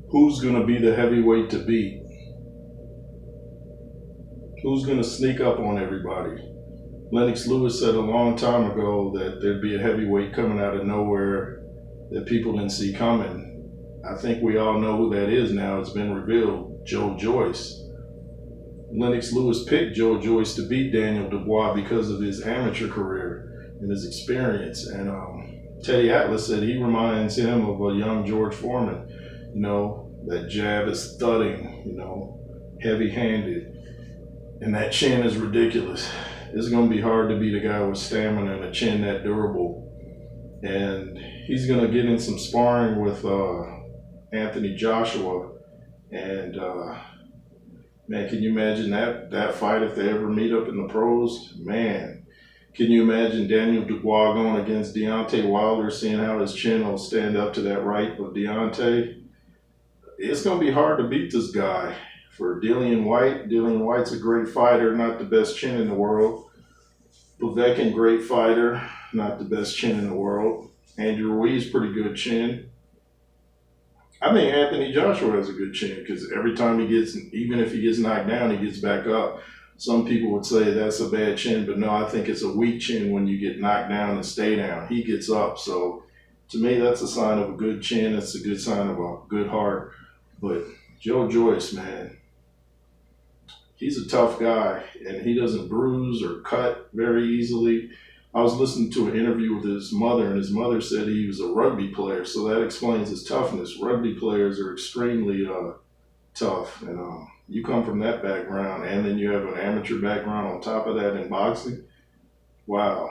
Who's going to be the heavyweight to beat? Who's going to sneak up on everybody? Lennox Lewis said a long time ago that there'd be a heavyweight coming out of nowhere that people didn't see coming. I think we all know who that is now. It's been revealed. Joe Joyce. Lennox Lewis picked Joe Joyce to beat Daniel Dubois because of his amateur career and his experience. And Teddy Atlas said he reminds him of a young George Foreman. You know, that jab is thudding, heavy handed. And that chin is ridiculous. It's going to be hard to beat a guy with stamina and a chin that durable. And he's going to get in some sparring with Anthony Joshua. And man, can you imagine that fight if they ever meet up in the pros? Man, can you imagine Daniel Dubois going against Deontay Wilder, seeing how his chin will stand up to that right of Deontay? It's going to be hard to beat this guy. For Dillian White, Dillian White's a great fighter, not the best chin in the world. Povetkin, great fighter, not the best chin in the world. Andrew Ruiz, pretty good chin. I think Anthony Joshua has a good chin because every time even if he gets knocked down, he gets back up. Some people would say that's a bad chin, but no, I think it's a weak chin when you get knocked down and stay down. He gets up. So to me, that's a sign of a good chin. It's a good sign of a good heart. But Joe Joyce, man, he's a tough guy, and he doesn't bruise or cut very easily. I was listening to an interview with his mother, and his mother said he was a rugby player, so that explains his toughness. Rugby players are extremely tough, and you come from that background, and then you have an amateur background on top of that in boxing. Wow.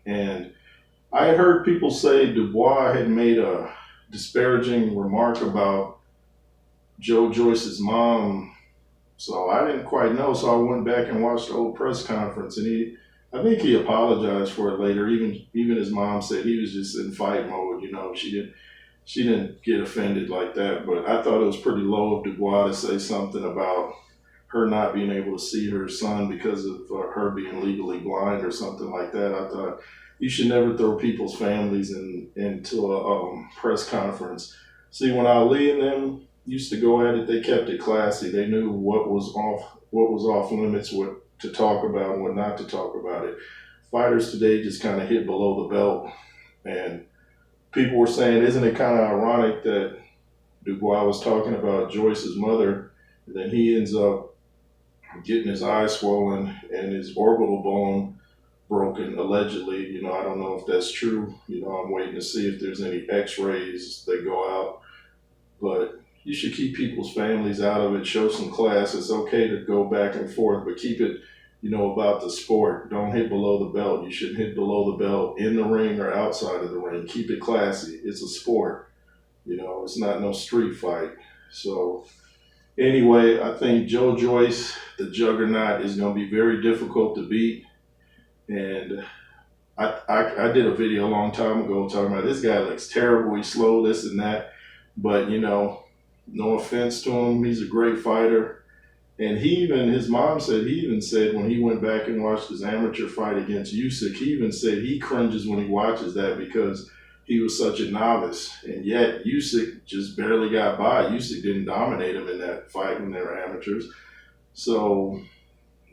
And I had heard people say Dubois had made a disparaging remark about Joe Joyce's mom, so I didn't quite know. So I went back and watched the old press conference, and I think he apologized for it later. Even his mom said he was just in fight mode. She didn't get offended like that. But I thought it was pretty low of Dubois to say something about her not being able to see her son because of her being legally blind or something like that. I thought you should never throw people's families into a press conference. See, when Ali and them used to go at it, they kept it classy. They knew what was off limits, what to talk about and what not to talk about it. Fighters today just kind of hit below the belt. And people were saying, isn't it kind of ironic that Dubois was talking about Joyce's mother, and then he ends up getting his eye swollen and his orbital bone broken, allegedly. I don't know if that's true. I'm waiting to see if there's any x-rays that go out. But you should keep people's families out of it, show some class. It's okay to go back and forth, but keep it, about the sport. Don't hit below the belt. You shouldn't hit below the belt in the ring or outside of the ring. Keep it classy. It's a sport. It's not no street fight. So anyway, I think Joe Joyce, the juggernaut, is going to be very difficult to beat. And I did a video a long time ago talking about this guy looks terrible. He's slow, this and that. But, no offense to him, he's a great fighter. And his mom said, he even said when he went back and watched his amateur fight against Usyk, he even said he cringes when he watches that because he was such a novice. And yet Usyk just barely got by. Usyk didn't dominate him in that fight when they were amateurs. So,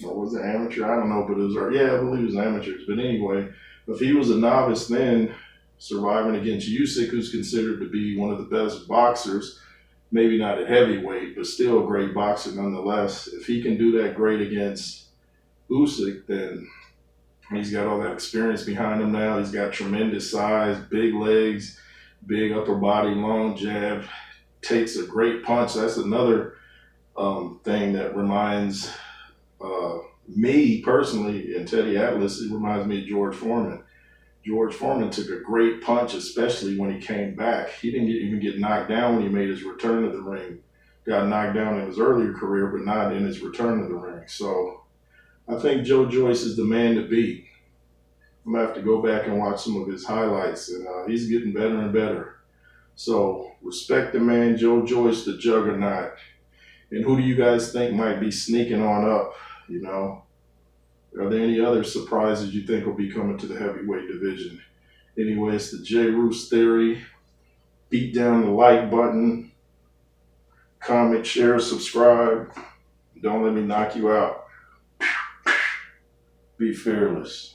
or was it amateur? I don't know, but I believe it was amateurs. But anyway, if he was a novice then, surviving against Usyk, who's considered to be one of the best boxers, maybe not a heavyweight, but still a great boxer nonetheless. If he can do that great against Usyk, then he's got all that experience behind him now. He's got tremendous size, big legs, big upper body, long jab, takes a great punch. That's another thing that reminds me personally, and Teddy Atlas, it reminds me of George Foreman. George Foreman took a great punch, especially when he came back. He didn't even get knocked down when he made his return to the ring. Got knocked down in his earlier career, but not in his return to the ring. So I think Joe Joyce is the man to beat. I'm going to have to go back and watch some of his highlights, and he's getting better and better. So respect the man, Joe Joyce, the juggernaut. And who do you guys think might be sneaking on up, Are there any other surprises you think will be coming to the heavyweight division? Anyway, it's the J. Roos Theory. Beat down the like button. comment, share, subscribe. Don't let me knock you out. Be fearless.